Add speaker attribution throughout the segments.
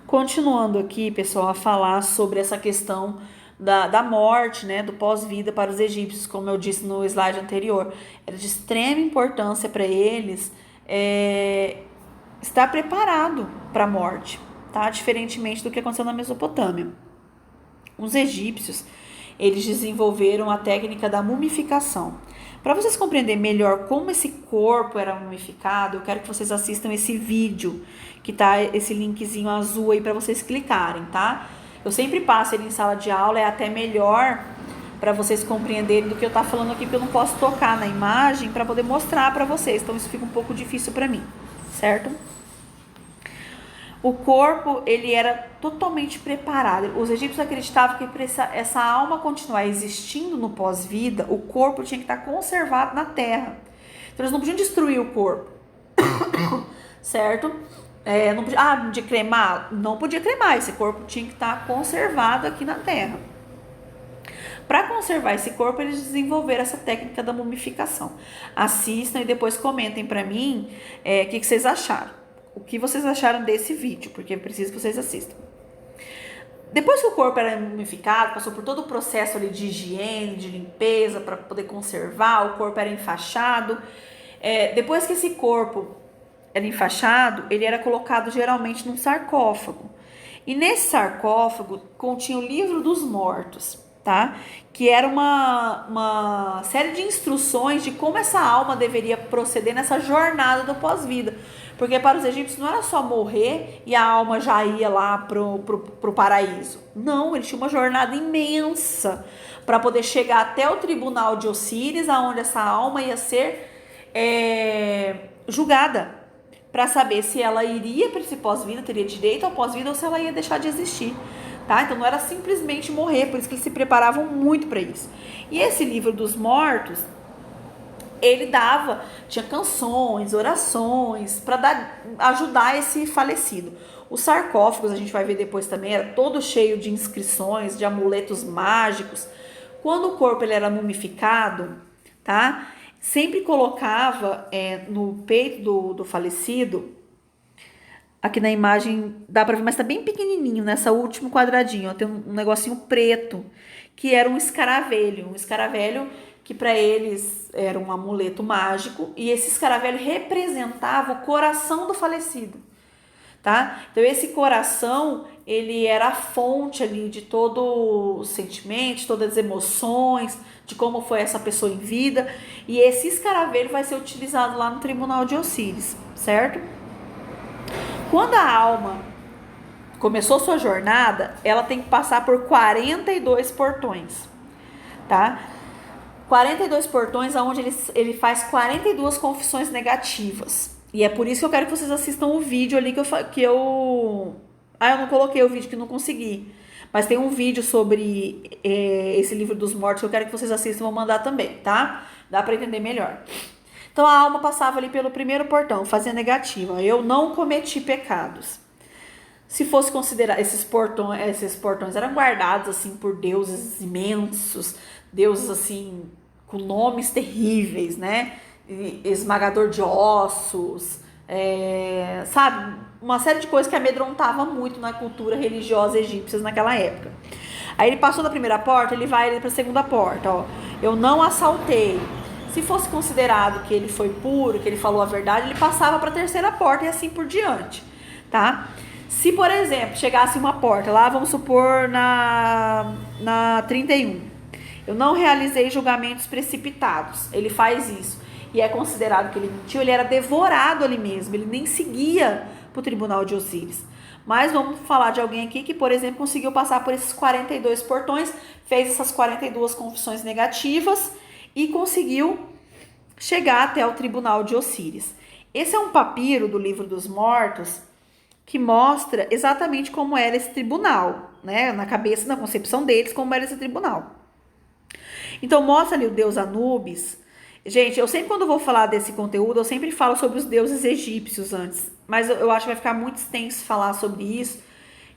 Speaker 1: Continuando aqui, pessoal, a falar sobre essa questão da morte, né, do pós-vida para os egípcios, como eu disse no slide anterior. Era de extrema importância para eles estar preparado para a morte, tá? Diferentemente do que aconteceu na Mesopotâmia. Os egípcios, eles desenvolveram a técnica da mumificação. Para vocês compreenderem melhor como esse corpo era mumificado, eu quero que vocês assistam esse vídeo, que tá esse linkzinho azul aí para vocês clicarem, tá? Eu sempre passo ele em sala de aula, é até melhor para vocês compreenderem do que eu tá falando aqui, porque eu não posso tocar na imagem para poder mostrar para vocês, então isso fica um pouco difícil para mim, certo? O corpo, ele era totalmente preparado. Os egípcios acreditavam que para essa alma continuar existindo no pós-vida, o corpo tinha que estar conservado na terra. Então eles não podiam destruir o corpo, certo? Não podia cremar? Não podia cremar, esse corpo tinha que estar conservado aqui na terra. Para conservar esse corpo, eles desenvolveram essa técnica da mumificação. Assistam e depois comentem para mim o que vocês acharam. O que vocês acharam desse vídeo, porque eu preciso que vocês assistam. Depois que o corpo era mumificado, passou por todo o processo ali de higiene, de limpeza, para poder conservar, o corpo era enfaixado. Depois que esse corpo era enfaixado, ele era colocado geralmente num sarcófago. E nesse sarcófago continha o livro dos mortos, tá? Que era uma série de instruções de como essa alma deveria proceder nessa jornada do pós-vida. Porque para os egípcios não era só morrer e a alma já ia lá pro paraíso. Não, eles tinham uma jornada imensa para poder chegar até o tribunal de Osíris, aonde essa alma ia ser julgada, para saber se ela iria para esse pós-vida, teria direito ao pós-vida, ou se ela ia deixar de existir. Tá? Então não era simplesmente morrer, por isso que eles se preparavam muito para isso. E esse livro dos mortos, ele tinha canções, orações para ajudar esse falecido. Os sarcófagos, a gente vai ver depois também, era todo cheio de inscrições, de amuletos mágicos. Quando o corpo ele era mumificado, tá? Sempre colocava no peito do falecido, aqui na imagem dá para ver, mas tá bem pequenininho, nessa último quadradinho, ó, tem um negocinho preto, que era um escaravelho. Um escaravelho que para eles era um amuleto mágico, e esse escaravelho representava o coração do falecido, tá? Então esse coração, ele era a fonte ali de todo o sentimento, todas as emoções, de como foi essa pessoa em vida, e esse escaravelho vai ser utilizado lá no tribunal de Osíris, certo? Quando a alma começou sua jornada, ela tem que passar por 42 portões, tá? 42 portões onde ele faz 42 confissões negativas. E é por isso que eu quero que vocês assistam o vídeo ali eu não coloquei o vídeo, que não consegui. Mas tem um vídeo sobre esse livro dos mortos que eu quero que vocês assistam, vou mandar também, tá? Dá para entender melhor. Então a alma passava ali pelo primeiro portão, fazia negativa. Eu não cometi pecados. Se fosse considerar, esses portões eram guardados assim por deuses imensos, deuses assim com nomes terríveis, né? Esmagador de ossos, sabe? Uma série de coisas que amedrontava muito na cultura religiosa egípcia naquela época. Aí ele passou da primeira porta, ele vai para a segunda porta, ó. Eu não assaltei. Se fosse considerado que ele foi puro, que ele falou a verdade, ele passava para a terceira porta e assim por diante, tá? Se, por exemplo, chegasse uma porta lá, vamos supor na 31, eu não realizei julgamentos precipitados, ele faz isso e é considerado que ele mentiu, ele era devorado ali mesmo, ele nem seguia para o tribunal de Osíris. Mas vamos falar de alguém aqui que, por exemplo, conseguiu passar por esses 42 portões, fez essas 42 confissões negativas e conseguiu chegar até o tribunal de Osíris. Esse é um papiro do livro dos mortos que mostra exatamente como era esse tribunal, né? Na cabeça, na concepção deles, como era esse tribunal. Então mostra ali o deus Anubis. Gente, eu sempre quando vou falar desse conteúdo, eu sempre falo sobre os deuses egípcios antes, mas eu acho que vai ficar muito extenso falar sobre isso.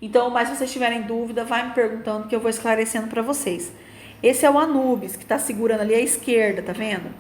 Speaker 1: Então, mas se vocês tiverem dúvida, vai me perguntando que eu vou esclarecendo para vocês. Esse é o Anubis, que está segurando ali à esquerda, tá vendo?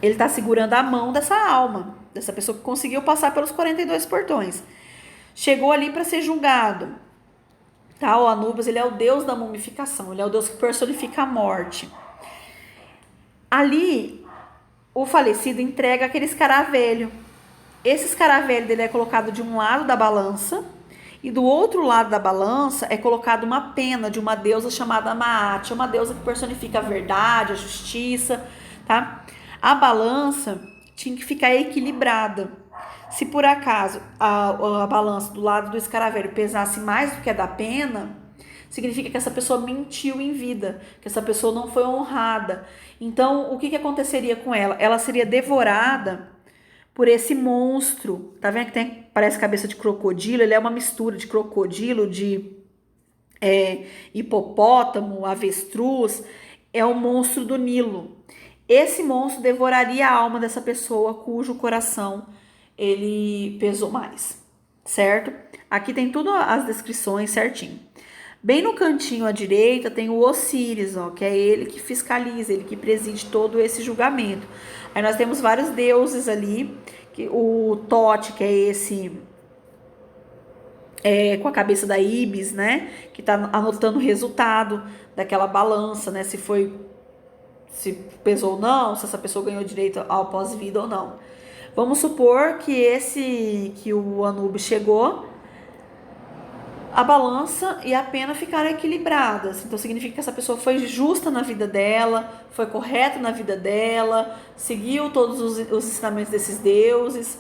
Speaker 1: Ele está segurando a mão dessa alma, dessa pessoa que conseguiu passar pelos 42 portões. chegou ali para ser julgado. Tá? O Anubis, ele é o deus da mumificação, ele é o deus que personifica a morte. Ali, o falecido entrega aquele escaravelho. Esse escaravelho dele é colocado de um lado da balança e do outro lado da balança é colocado uma pena de uma deusa chamada Maat, uma deusa que personifica a verdade, a justiça, tá? A balança tinha que ficar equilibrada. Se por acaso a balança do lado do escaravelho pesasse mais do que a da pena, significa que essa pessoa mentiu em vida, que essa pessoa não foi honrada. Então, o que aconteceria com ela? Ela seria devorada por esse monstro. Tá vendo que parece cabeça de crocodilo? Ele é uma mistura de crocodilo, de hipopótamo, avestruz. É o monstro do Nilo. Esse monstro devoraria a alma dessa pessoa cujo coração ele pesou mais, certo? Aqui tem tudo as descrições certinho. Bem no cantinho à direita tem o Osíris, ó, que é ele que fiscaliza, ele que preside todo esse julgamento. Aí nós temos vários deuses ali, o Tote, que é esse com a cabeça da Ibis, né? Que tá anotando o resultado daquela balança, né? Se pesou ou não, se essa pessoa ganhou direito ao pós-vida ou não. Vamos supor que o Anubis chegou, a balança e a pena ficaram equilibradas. Então significa que essa pessoa foi justa na vida dela, foi correta na vida dela, seguiu todos os ensinamentos desses deuses.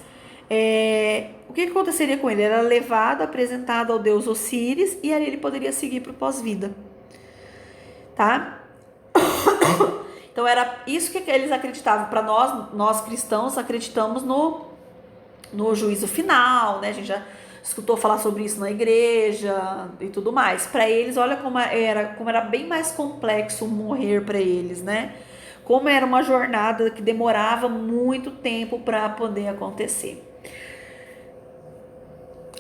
Speaker 1: O que aconteceria com ele? Ele era levado, apresentado ao deus Osíris e ali ele poderia seguir para o pós-vida. Tá? Então era isso que eles acreditavam. Para nós cristãos, acreditamos no juízo final, né? A gente já escutou falar sobre isso na igreja e tudo mais. Para eles, olha como era bem mais complexo morrer para eles, né? Como era uma jornada que demorava muito tempo para poder acontecer.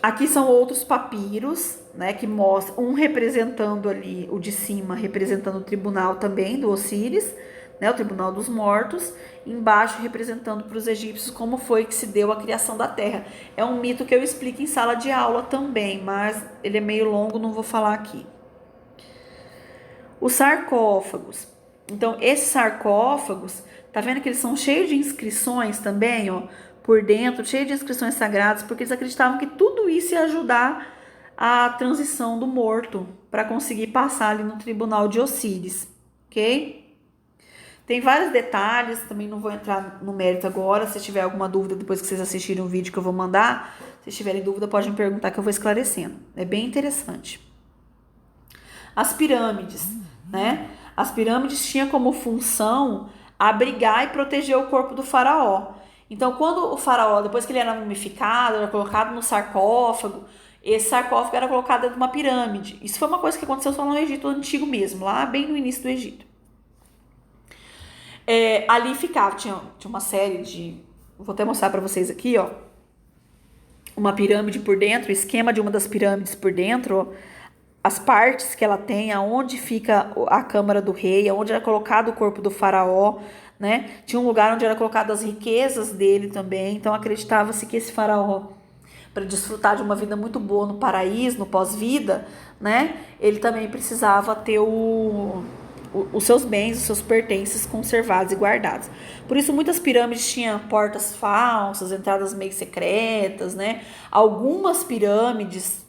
Speaker 1: Aqui são outros papiros, né, que mostram um representando ali o de cima, representando o tribunal também do Osíris, né, o tribunal dos mortos, embaixo representando para os egípcios como foi que se deu a criação da terra. É um mito que eu explico em sala de aula também, mas ele é meio longo, não vou falar aqui. Os sarcófagos. Então, esses sarcófagos, tá vendo que eles são cheios de inscrições também, ó, por dentro, cheio de inscrições sagradas, porque eles acreditavam que tudo isso ia ajudar a transição do morto para conseguir passar ali no tribunal de Osíris, ok? Tem vários detalhes, também não vou entrar no mérito agora. Se tiver alguma dúvida depois que vocês assistirem o vídeo que eu vou mandar, se tiverem dúvida pode me perguntar que eu vou esclarecendo. É bem interessante. As pirâmides, né? As pirâmides tinham como função abrigar e proteger o corpo do faraó. Então, quando o faraó, depois que ele era mumificado, era colocado no sarcófago, esse sarcófago era colocado dentro de uma pirâmide. Isso foi uma coisa que aconteceu só no Egito Antigo mesmo, lá bem no início do Egito. Ali ficava, tinha uma série de... Vou até mostrar para vocês aqui, ó. Uma pirâmide por dentro, o esquema de uma das pirâmides por dentro, ó, as partes que ela tem, aonde fica a câmara do rei, aonde era colocado o corpo do faraó, né? Tinha um lugar onde era colocado as riquezas dele também. Então acreditava-se que esse faraó, para desfrutar de uma vida muito boa no paraíso, no pós-vida, né? Ele também precisava ter os seus bens, os seus pertences conservados e guardados. Por isso muitas pirâmides tinham portas falsas, entradas meio secretas, né? Algumas pirâmides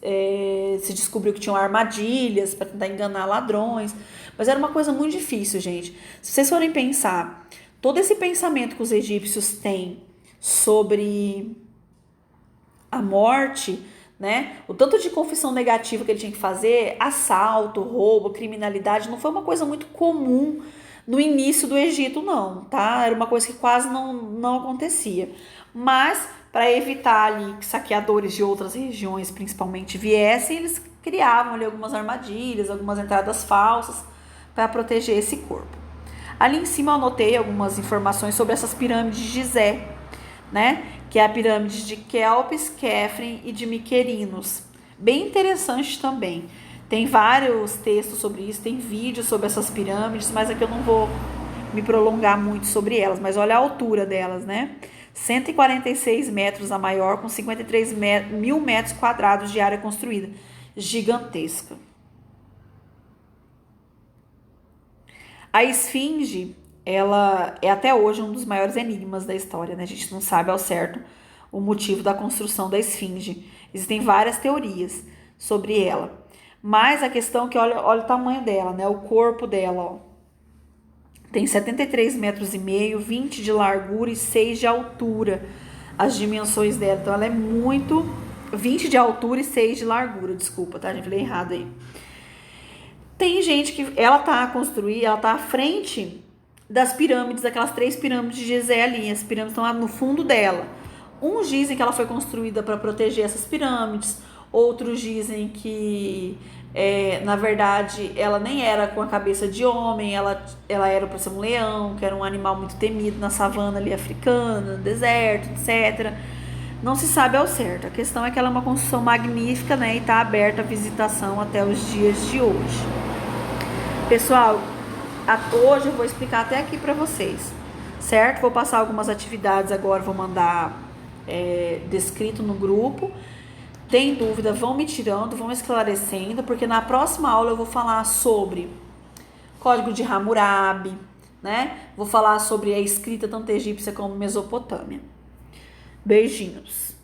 Speaker 1: se descobriu que tinham armadilhas para tentar enganar ladrões, mas era uma coisa muito difícil, gente. Se vocês forem pensar, todo esse pensamento que os egípcios têm sobre a morte, né? O tanto de confissão negativa que ele tinha que fazer, assalto, roubo, criminalidade, não foi uma coisa muito comum no início do Egito, não, tá? Era uma coisa que quase não acontecia. Mas, para evitar ali que saqueadores de outras regiões, principalmente, viessem, eles criavam ali algumas armadilhas, algumas entradas falsas para proteger esse corpo. Ali em cima eu anotei algumas informações sobre essas pirâmides de Gizé, né? Que é a pirâmide de Quéopes, Quéfren e de Miquerinos. Bem interessante também. Tem vários textos sobre isso, tem vídeos sobre essas pirâmides, mas aqui eu não vou me prolongar muito sobre elas. Mas olha a altura delas, né? 146 metros a maior, com 53 mil metros quadrados de área construída. Gigantesca. A Esfinge, ela é até hoje um dos maiores enigmas da história, né? A gente não sabe ao certo o motivo da construção da Esfinge. Existem várias teorias sobre ela. Mas a questão é que olha o tamanho dela, né? O corpo dela, ó. Tem 73 metros e meio, 20 de largura e 6 de altura. As dimensões dela. Então ela é muito... 20 de altura e 6 de largura. Desculpa, tá? A gente falei errado aí. Tem gente que ela tá construída, ela tá à frente das pirâmides, aquelas 3 pirâmides de Gizé ali. As pirâmides estão lá no fundo dela. Uns dizem que ela foi construída para proteger essas pirâmides. Outros dizem que, na verdade, ela nem era com a cabeça de homem, ela era para ser um leão, que era um animal muito temido na savana ali africana, no deserto, etc. Não se sabe ao certo. A questão é que ela é uma construção magnífica, né? E está aberta à visitação até os dias de hoje. Pessoal, hoje eu vou explicar até aqui para vocês, certo? Vou passar algumas atividades agora, vou mandar descrito no grupo. Tem dúvida, vão me tirando, vão me esclarecendo, porque na próxima aula eu vou falar sobre Código de Hammurabi, né? Vou falar sobre a escrita tanto egípcia como Mesopotâmia. Beijinhos.